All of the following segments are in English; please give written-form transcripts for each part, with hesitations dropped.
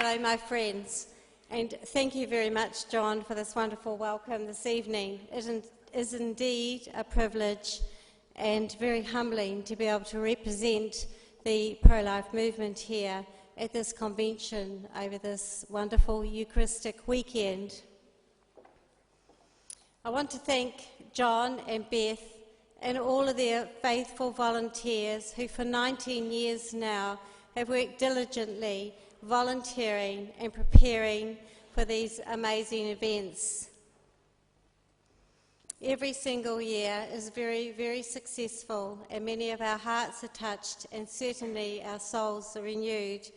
Hello, my friends, and thank you very much, John, for this wonderful welcome this evening. It is indeed a privilege and very humbling to be able to represent the pro-life movement here at this convention over this wonderful Eucharistic weekend. I want to thank John and Beth and all of their faithful volunteers who for 19 years now have worked diligently, volunteering and preparing for these amazing events. Every single year is very, very successful, and many of our hearts are touched and certainly our souls are renewed.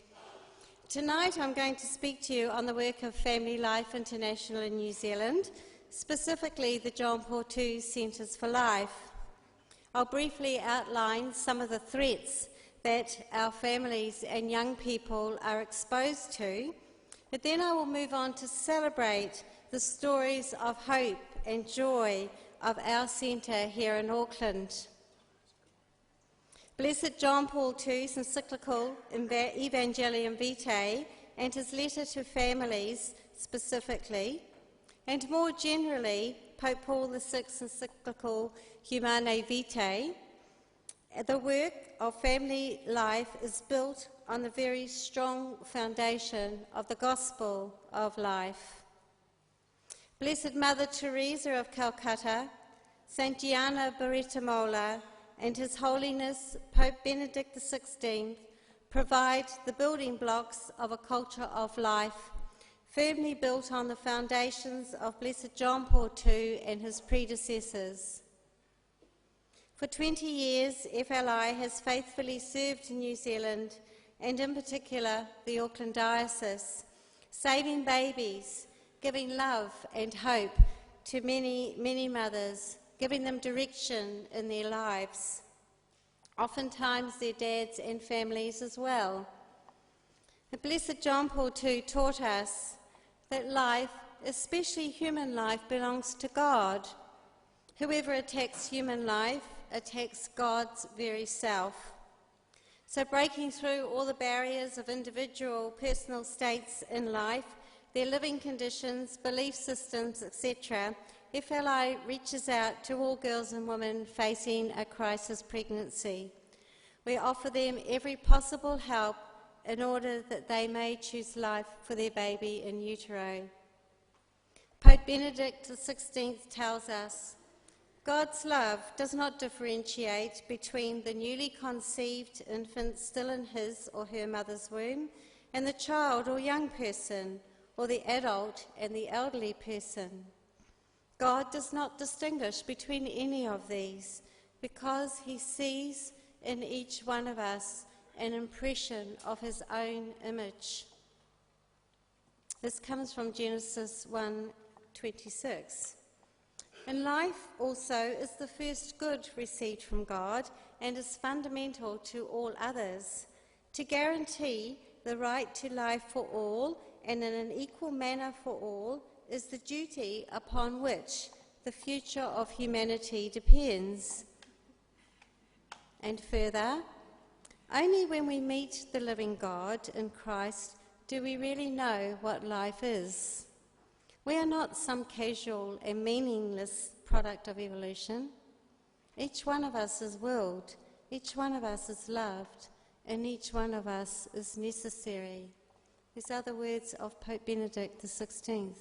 Tonight I'm going to speak to you on the work of Family Life International in New Zealand, specifically the John Paul II Centres for Life. I'll briefly outline some of the threats that our families and young people are exposed to, but then I will move on to celebrate the stories of hope and joy of our centre here in Auckland. Blessed John Paul II's encyclical Evangelium Vitae and his letter to families specifically, and more generally Pope Paul VI's encyclical Humanae Vitae, the work of family life is built on the very strong foundation of the gospel of life. Blessed Mother Teresa of Calcutta, Saint Gianna Barrettomola, and His Holiness Pope Benedict XVI provide the building blocks of a culture of life, firmly built on the foundations of Blessed John Paul II and his predecessors. For 20 years, FLI has faithfully served New Zealand, and in particular the Auckland Diocese, saving babies, giving love and hope to many, many mothers, giving them direction in their lives, oftentimes their dads and families as well. The Blessed John Paul II taught us that life, especially human life, belongs to God. Whoever attacks human life attacks God's very self. So breaking through all the barriers of individual personal states in life, their living conditions, belief systems, etc., FLI reaches out to all girls and women facing a crisis pregnancy. We offer them every possible help in order that they may choose life for their baby in utero. Pope Benedict XVI tells us, God's love does not differentiate between the newly conceived infant still in his or her mother's womb and the child or young person, or the adult and the elderly person. God does not distinguish between any of these because he sees in each one of us an impression of his own image. This comes from Genesis 1:26. And life also is the first good received from God and is fundamental to all others. To guarantee the right to life for all and in an equal manner for all is the duty upon which the future of humanity depends. And further, only when we meet the living God in Christ do we really know what life is. We are not some casual and meaningless product of evolution. Each one of us is willed, each one of us is loved, and each one of us is necessary. These are the words of Pope Benedict XVI.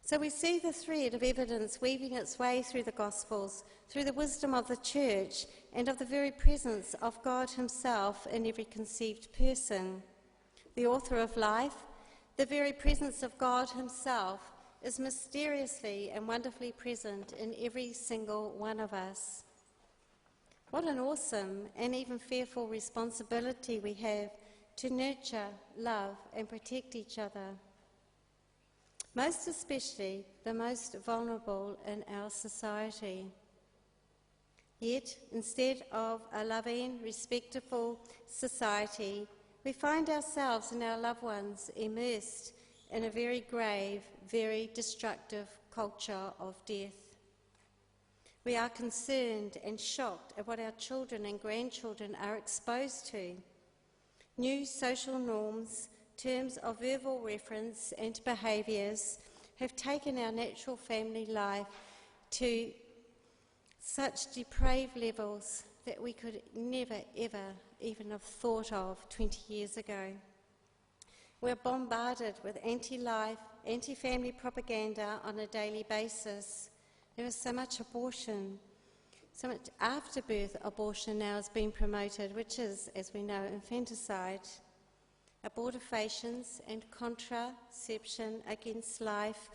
So we see the thread of evidence weaving its way through the Gospels, through the wisdom of the Church, and of the very presence of God himself in every conceived person. The author of life, the very presence of God himself, is mysteriously and wonderfully present in every single one of us. What an awesome and even fearful responsibility we have to nurture, love, and protect each other, most especially the most vulnerable in our society. Yet, instead of a loving, respectful society, we find ourselves and our loved ones immersed in a very grave, very destructive culture of death. We are concerned and shocked at what our children and grandchildren are exposed to. New social norms terms of verbal reference and behaviours have taken our natural family life to such depraved levels that we could never, ever even have thought of 20 years ago. We're bombarded with anti-life, anti-family propaganda on a daily basis. There is so much abortion, so much after-birth abortion now is being promoted, which is, as we know, infanticide. Abortifacients and contraception against life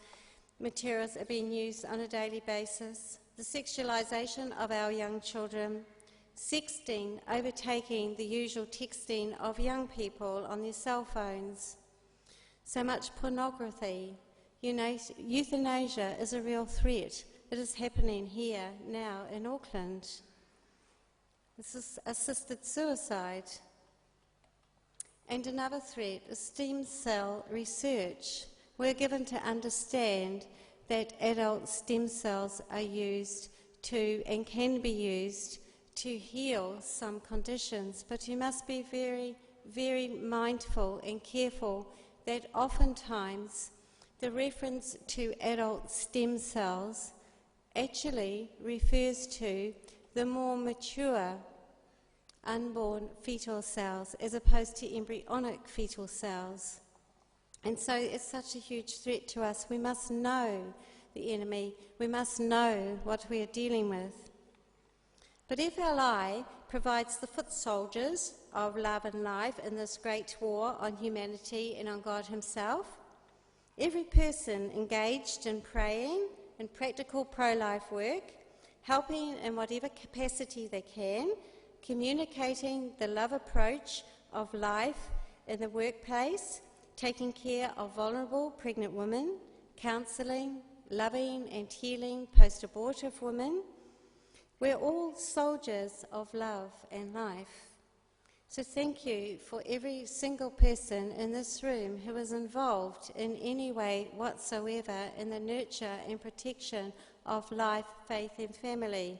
materials are being used on a daily basis. The sexualisation of our young children, sexting overtaking the usual texting of young people on their cell phones. So much pornography. Euthanasia is a real threat. It is happening here now in Auckland. This is assisted suicide. And another threat is stem cell research. We're given to understand that adult stem cells are used to and can be used to heal some conditions, but you must be very, very mindful and careful that oftentimes the reference to adult stem cells actually refers to the more mature unborn fetal cells as opposed to embryonic fetal cells. And so it's such a huge threat to us. We must know the enemy. We must know what we are dealing with. But FLI provides the foot soldiers of love and life in this great war on humanity and on God himself. Every person engaged in praying and practical pro-life work, helping in whatever capacity they can, communicating the love approach of life in the workplace, taking care of vulnerable pregnant women, counselling, loving and healing post-abortive women. We're all soldiers of love and life. So thank you for every single person in this room who is involved in any way whatsoever in the nurture and protection of life, faith and family.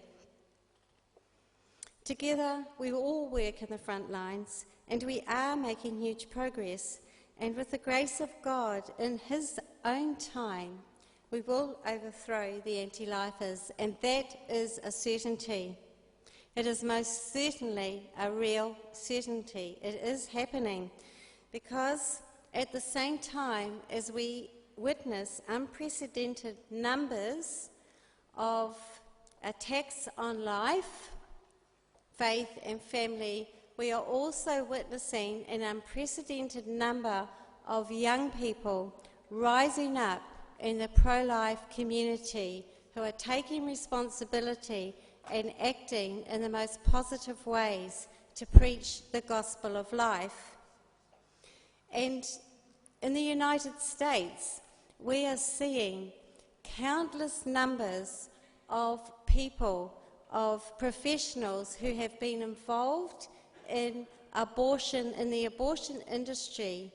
Together, we all work in the front lines, and we are making huge progress. And with the grace of God, in his own time, we will overthrow the anti-lifers, and that is a certainty. It is most certainly a real certainty. It is happening because at the same time as we witness unprecedented numbers of attacks on life, faith and family, we are also witnessing an unprecedented number of young people rising up in the pro-life community who are taking responsibility and acting in the most positive ways to preach the gospel of life. And in the United States, we are seeing countless numbers of people, of professionals who have been involved in abortion, in the abortion industry,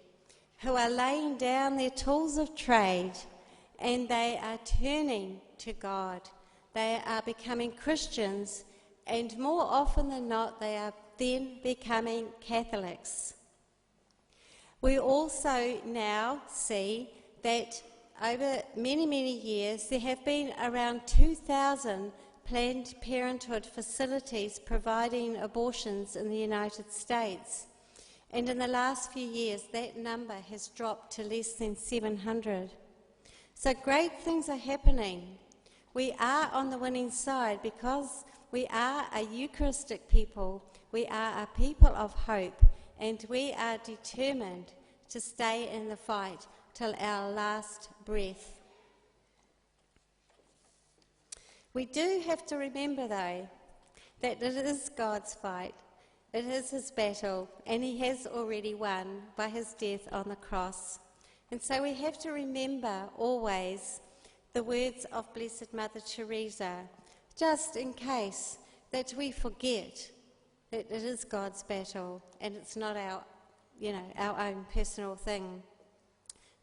who are laying down their tools of trade and they are turning to God. They are becoming Christians, and more often than not, they are then becoming Catholics. We also now see that over many, many years, there have been around 2,000 Planned Parenthood facilities providing abortions in the United States. And in the last few years, that number has dropped to less than 700. So great things are happening. We are on the winning side because we are a Eucharistic people. We are a people of hope, and we are determined to stay in the fight till our last breath. We do have to remember, though, that it is God's fight. It is his battle, and he has already won by his death on the cross. And so we have to remember always the words of Blessed Mother Teresa, just in case that we forget that it is God's battle and it's not our own personal thing.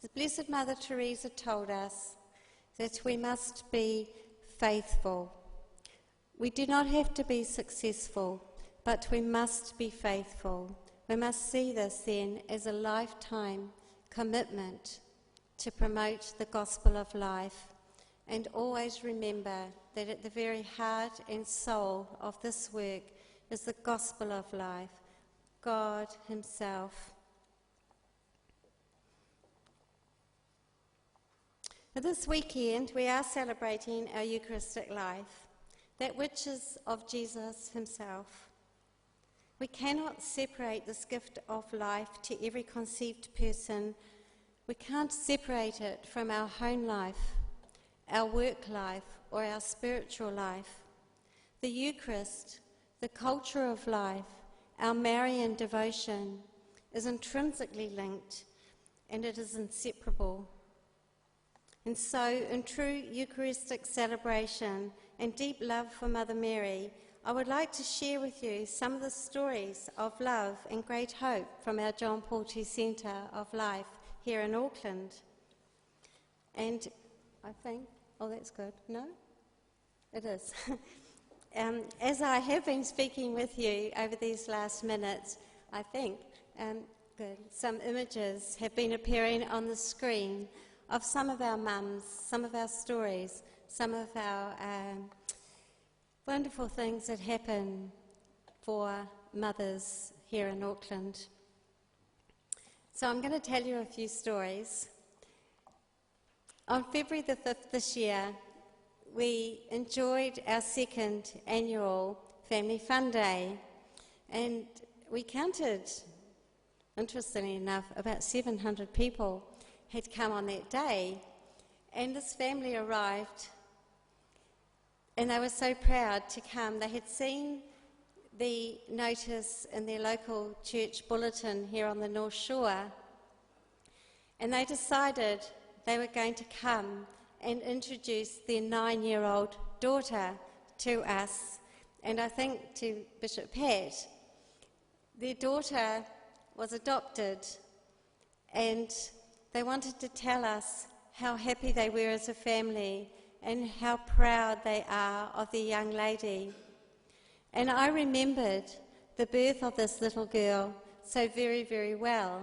The Blessed Mother Teresa told us that we must be faithful. We do not have to be successful, but we must be faithful. We must see this then as a lifetime commitment to promote the gospel of life, and always remember that at the very heart and soul of this work is the gospel of life, God himself. This weekend we are celebrating our Eucharistic life, that which is of Jesus himself. We cannot separate this gift of life to every conceived person. We can't separate it from our home life, our work life, or our spiritual life. The Eucharist, the culture of life, our Marian devotion, is intrinsically linked, and it is inseparable. And so, in true Eucharistic celebration and deep love for Mother Mary, I would like to share with you some of the stories of love and great hope from our John Paul II Centre of Life here in Auckland. And I think, oh, that's good. No? It is. As I have been speaking with you over these last minutes, I think good, some images have been appearing on the screen of some of our mums, some of our stories, some of our wonderful things that happen for mothers here in Auckland. So I'm going to tell you a few stories. On February the 5th this year, we enjoyed our second annual Family Fun Day, and we counted, interestingly enough, about 700 people had come on that day, and this family arrived, and they were so proud to come. They had seen the notice in their local church bulletin here on the North Shore, and they decided they were going to come and introduce their 9-year-old daughter to us, and I think to Bishop Pat. Their daughter was adopted, and they wanted to tell us how happy they were as a family and how proud they are of their young lady. And I remembered the birth of this little girl so very, very well.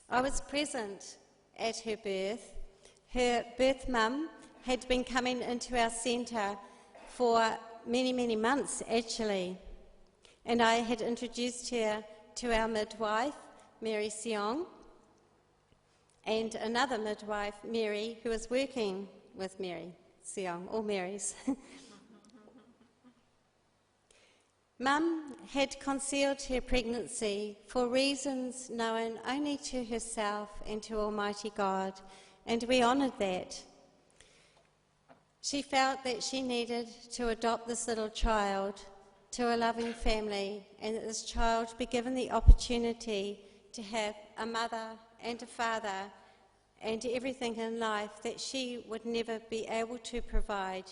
I was present at her birth. Her birth mum had been coming into our centre for many, many months, actually. And I had introduced her to our midwife, Mary Seong, and another midwife, Mary, who was working with Mary Seong, all Marys. Mum had concealed her pregnancy for reasons known only to herself and to Almighty God, and we honoured that. She felt that she needed to adopt this little child to a loving family, and that this child be given the opportunity to have a mother and a father and everything in life that she would never be able to provide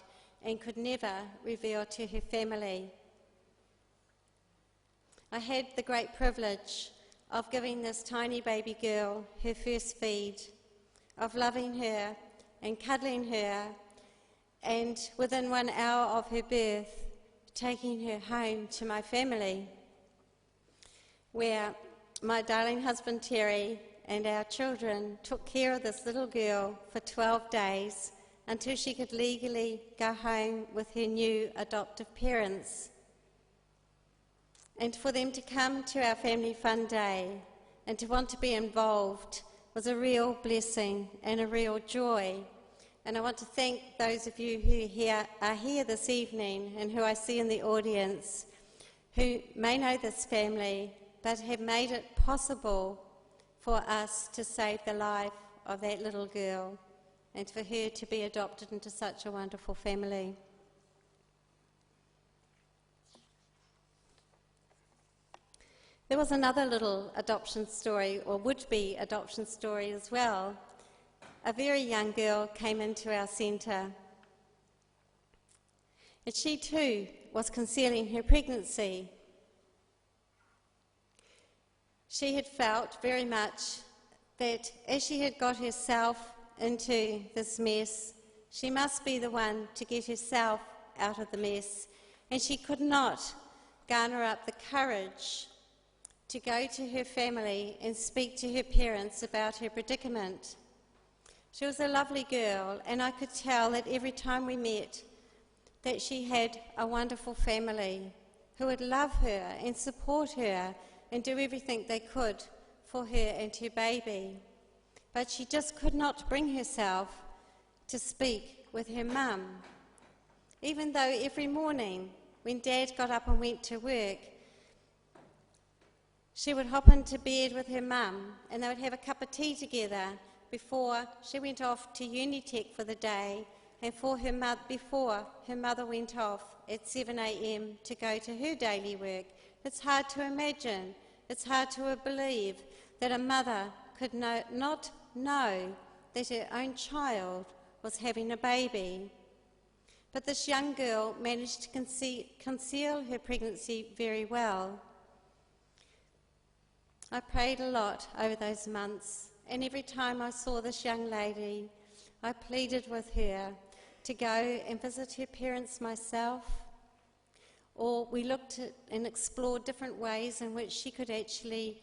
and could never reveal to her family. I had the great privilege of giving this tiny baby girl her first feed, of loving her and cuddling her, and within 1 hour of her birth, taking her home to my family, where my darling husband Terry and our children took care of this little girl for 12 days until she could legally go home with her new adoptive parents. And for them to come to our Family Fun Day and to want to be involved was a real blessing and a real joy. And I want to thank those of you who are here this evening and who I see in the audience who may know this family but have made it possible for us to save the life of that little girl and for her to be adopted into such a wonderful family. There was another little adoption story, or would-be adoption story as well. A very young girl came into our centre, and she too was concealing her pregnancy. She had felt very much that as she had got herself into this mess, she must be the one to get herself out of the mess, and she could not garner up the courage to go to her family and speak to her parents about her predicament. She was a lovely girl, and I could tell that every time we met that she had a wonderful family who would love her and support her and do everything they could for her and her baby. But she just could not bring herself to speak with her mum, even though every morning when Dad got up and went to work, she would hop into bed with her mum and they would have a cup of tea together before she went off to Unitec for the day and before her mother went off at 7 a.m. to go to her daily work. It's hard to imagine, it's hard to believe that a mother could not know that her own child was having a baby. But this young girl managed to conceal her pregnancy very well. I prayed a lot over those months, and every time I saw this young lady, I pleaded with her to go and visit her parents myself, or we looked at and explored different ways in which she could actually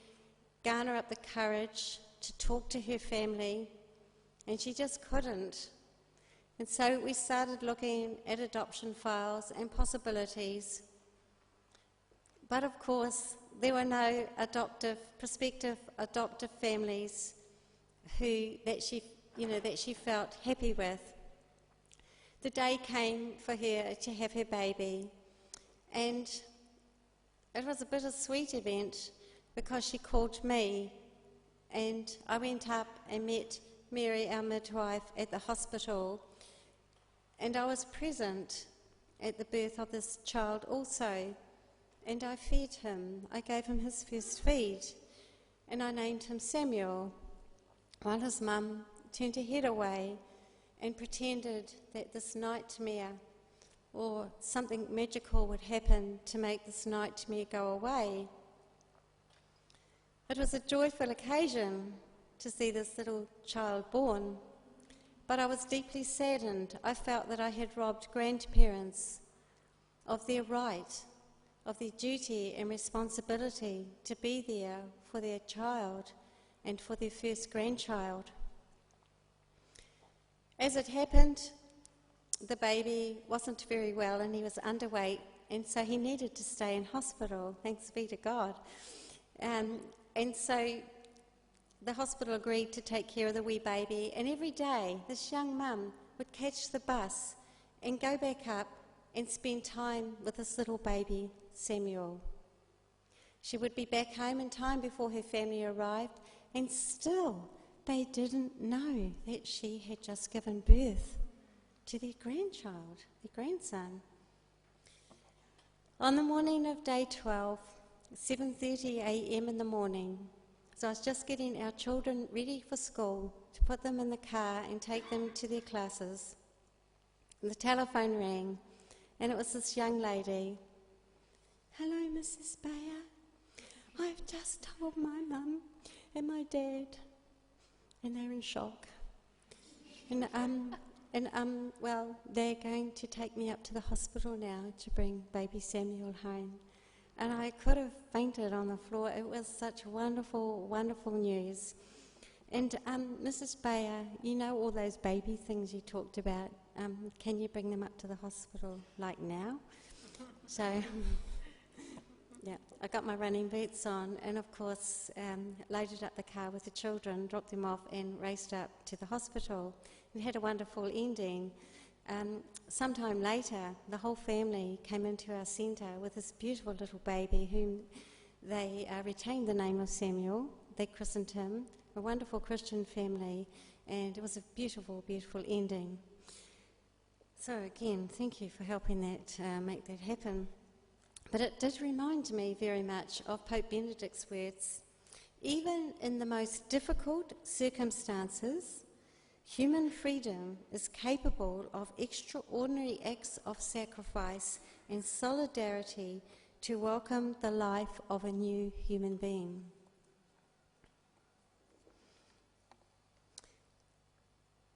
garner up the courage to talk to her family, and she just couldn't. And so we started looking at adoption files and possibilities. But of course, there were no prospective adoptive families that she felt happy with. The day came for her to have her baby, and it was a bittersweet event because she called me, and I went up and met Mary, our midwife, at the hospital, and I was present at the birth of this child also. And I fed him. I gave him his first feed, and I named him Samuel, while his mum turned her head away and pretended that this nightmare or something magical would happen to make this nightmare go away. It was a joyful occasion to see this little child born, but I was deeply saddened. I felt that I had robbed grandparents of their right, of their duty and responsibility to be there for their child and for their first grandchild. As it happened, the baby wasn't very well and he was underweight, and so he needed to stay in hospital, thanks be to God. And so the hospital agreed to take care of the wee baby, and every day this young mum would catch the bus and go back up and spend time with this little baby, Samuel. She would be back home in time before her family arrived, and still they didn't know that she had just given birth to their grandchild, their grandson. On the morning of day 12, 7:30 a.m. in the morning, so I was just getting our children ready for school to put them in the car and take them to their classes. And the telephone rang, and it was this young lady. "Hello, Mrs. Bayer. I've just told my mum and my dad, and they're in shock. Well, they're going to take me up to the hospital now to bring baby Samuel home." And I could have fainted on the floor. It was such wonderful, wonderful news. And Mrs. Bayer, you know all those baby things you talked about. Can you bring them up to the hospital, like now? So, yeah, I got my running boots on and, of course, loaded up the car with the children, dropped them off and raced up to the hospital. And had a wonderful ending. Sometime later, the whole family came into our centre with this beautiful little baby whom they retained the name of Samuel. They christened him, a wonderful Christian family, and it was a beautiful, beautiful ending. So again, thank you for helping that make that happen. But it did remind me very much of Pope Benedict's words. Even in the most difficult circumstances, human freedom is capable of extraordinary acts of sacrifice and solidarity to welcome the life of a new human being.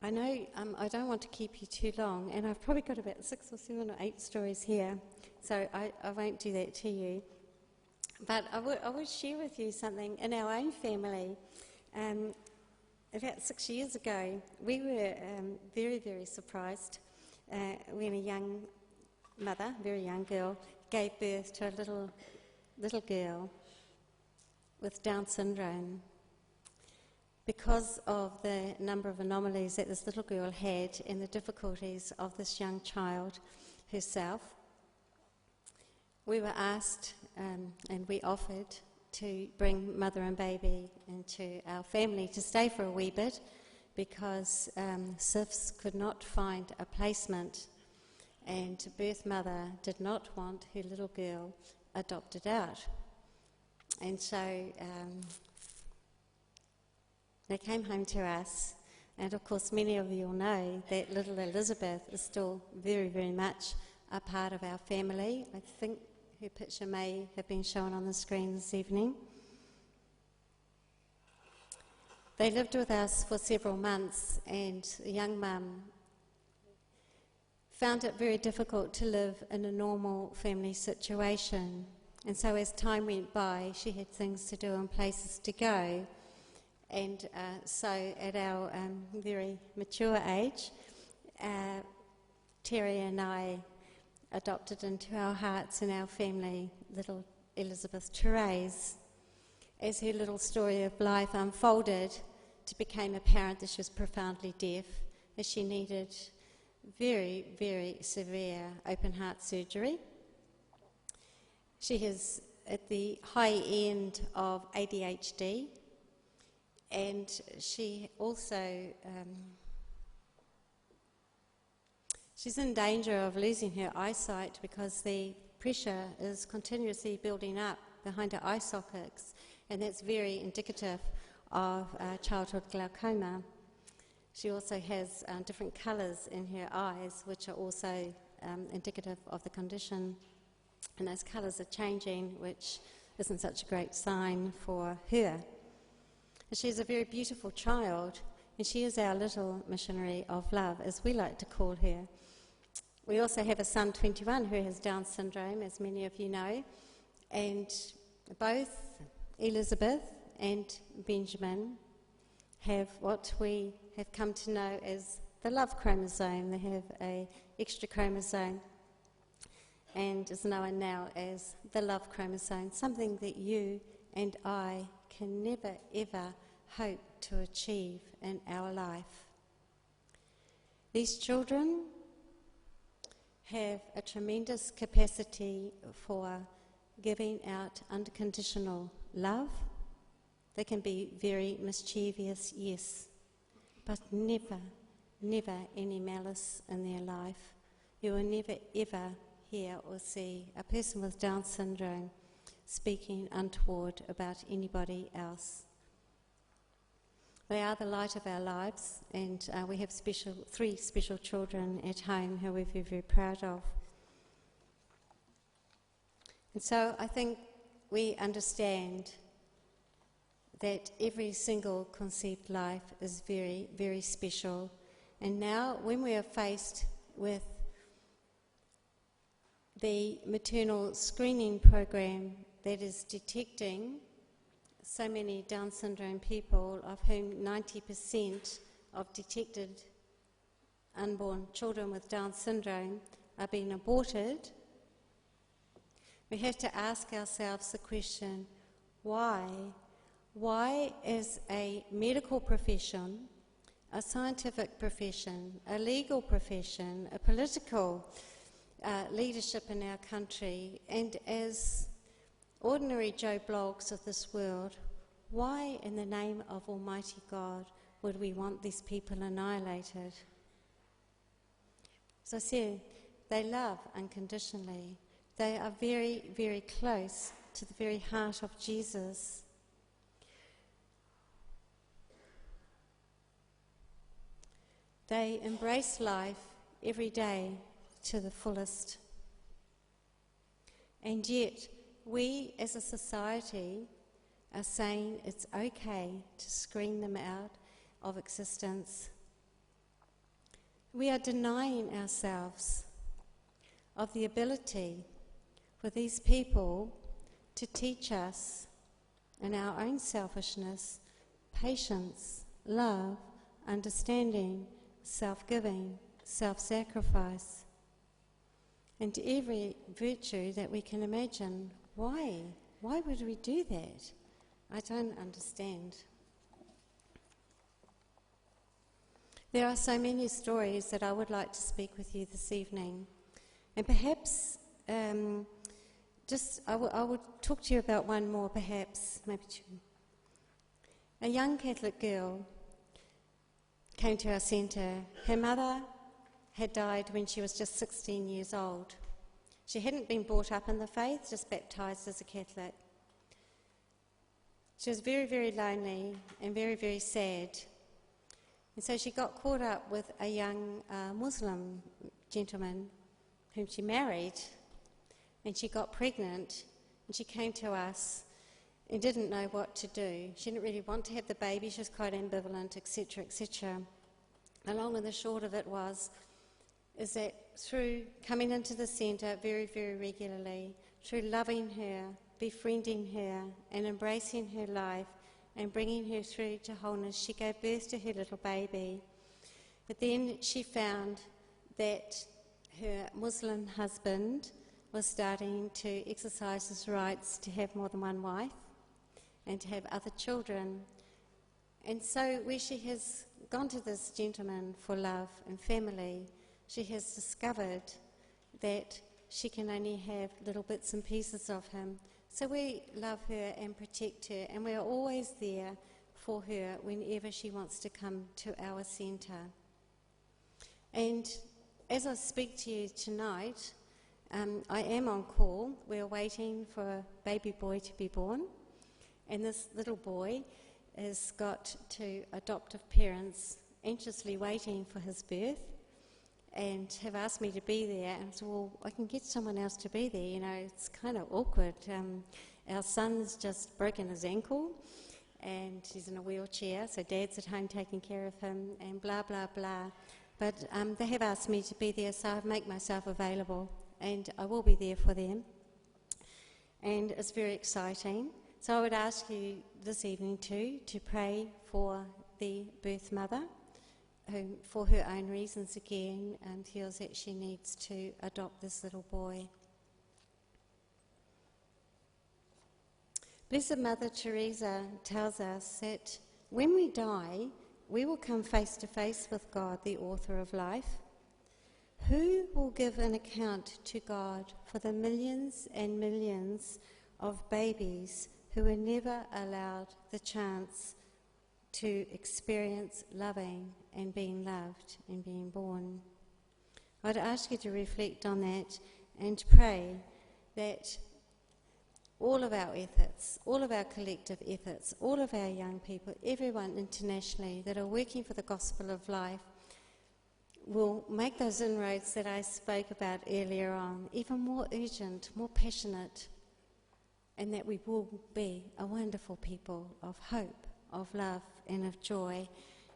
I know I don't want to keep you too long, and I've probably got about 6 or 7 or 8 stories here, so I won't do that to you. But I would share with you something in our own family. About 6 years ago, we were very, very surprised when a young mother, very young girl, gave birth to a little girl with Down syndrome. Because of the number of anomalies that this little girl had and the difficulties of this young child herself, we were asked and we offered to bring mother and baby into our family to stay for a wee bit because SIFs could not find a placement and birth mother did not want her little girl adopted out. And so they came home to us, and of course many of you will know that little Elizabeth is still very, very much a part of our family. I think her picture may have been shown on the screen this evening. They lived with us for several months, and the young mum found it very difficult to live in a normal family situation. And so as time went by, she had things to do and places to go. And so at our very mature age, Terry and I adopted into our hearts and our family little Elizabeth Therese. As her little story of life unfolded, it became apparent that she was profoundly deaf, as she needed very, very severe open heart surgery. She is at the high end of ADHD, and she also she's in danger of losing her eyesight because the pressure is continuously building up behind her eye sockets, and that's very indicative of childhood glaucoma. She also has different colours in her eyes, which are also indicative of the condition, and those colours are changing, which isn't such a great sign for her. She's a very beautiful child, and she is our little missionary of love, as we like to call her. We also have a son, 21, who has Down syndrome, as many of you know, and both Elizabeth and Benjamin have what we have come to know as the love chromosome. They have an extra chromosome and is known now as the love chromosome, something that you and I can never ever hope to achieve in our life. These children have a tremendous capacity for giving out unconditional love. They can be very mischievous, yes, but never, never any malice in their life. You will never ever hear or see a person with Down syndrome speaking untoward about anybody else. They are the light of our lives, and we have three special children at home who we're very, very proud of. And so I think we understand that every single conceived life is very, very special. And now when we are faced with the maternal screening program that is detecting so many Down syndrome people, of whom 90% of detected unborn children with Down syndrome are being aborted, we have to ask ourselves the question, why? Why is a medical profession, a scientific profession, a legal profession, a political leadership in our country, and as ordinary Joe Bloggs of this world, why in the name of Almighty God would we want these people annihilated? As I said, they love unconditionally. They are very, very close to the very heart of Jesus. They embrace life every day to the fullest. And yet, we as a society are saying it's okay to screen them out of existence. We are denying ourselves of the ability for these people to teach us in our own selfishness, patience, love, understanding, self-giving, self-sacrifice, and every virtue that we can imagine. Why? Why would we do that? I don't understand. There are so many stories that I would like to speak with you this evening, and perhaps I would talk to you about one more, perhaps, maybe two. A young Catholic girl came to our centre. Her mother had died when she was just 16 years old. She hadn't been brought up in the faith, just baptised as a Catholic. She was very, very lonely and very, very sad. And so she got caught up with a young Muslim gentleman whom she married, and she got pregnant, and she came to us and didn't know what to do. She didn't really want to have the baby. She was quite ambivalent, etc., etc. The long and the short of it is that through coming into the centre very, very regularly, through loving her, befriending her and embracing her life and bringing her through to wholeness, she gave birth to her little baby. But then she found that her Muslim husband was starting to exercise his rights to have more than one wife and to have other children. And so where she has gone to this gentleman for love and family, she has discovered that she can only have little bits and pieces of him. So we love her and protect her, and we're always there for her whenever she wants to come to our centre. And as I speak to you tonight, I am on call. We're waiting for a baby boy to be born, and this little boy has got two adoptive parents anxiously waiting for his birth and have asked me to be there. And I said, well, I can get someone else to be there. You know, it's kind of awkward. Our son's just broken his ankle and he's in a wheelchair, so Dad's at home taking care of him and blah, blah, blah. But they have asked me to be there, so I've made myself available and I will be there for them. And it's very exciting. So I would ask you this evening too to pray for the birth mother, who, for her own reasons again, feels that she needs to adopt this little boy. Blessed Mother Teresa tells us that when we die, we will come face to face with God, the author of life. Who will give an account to God for the millions and millions of babies who were never allowed the chance to experience loving and being loved and being born? I'd ask you to reflect on that and pray that all of our efforts, all of our collective efforts, all of our young people, everyone internationally that are working for the gospel of life will make those inroads that I spoke about earlier on even more urgent, more passionate, and that we will be a wonderful people of hope, of love and of joy.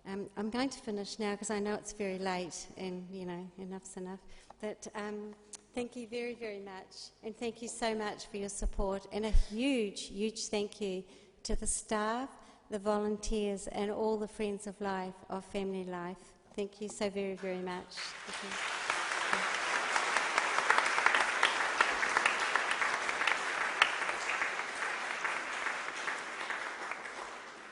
I'm going to finish now because I know it's very late and, you know, enough's enough. But thank you very, very much. And thank you so much for your support. And a huge, huge thank you to the staff, the volunteers and all the friends of life, of family life. Thank you so very, very much. Thank you.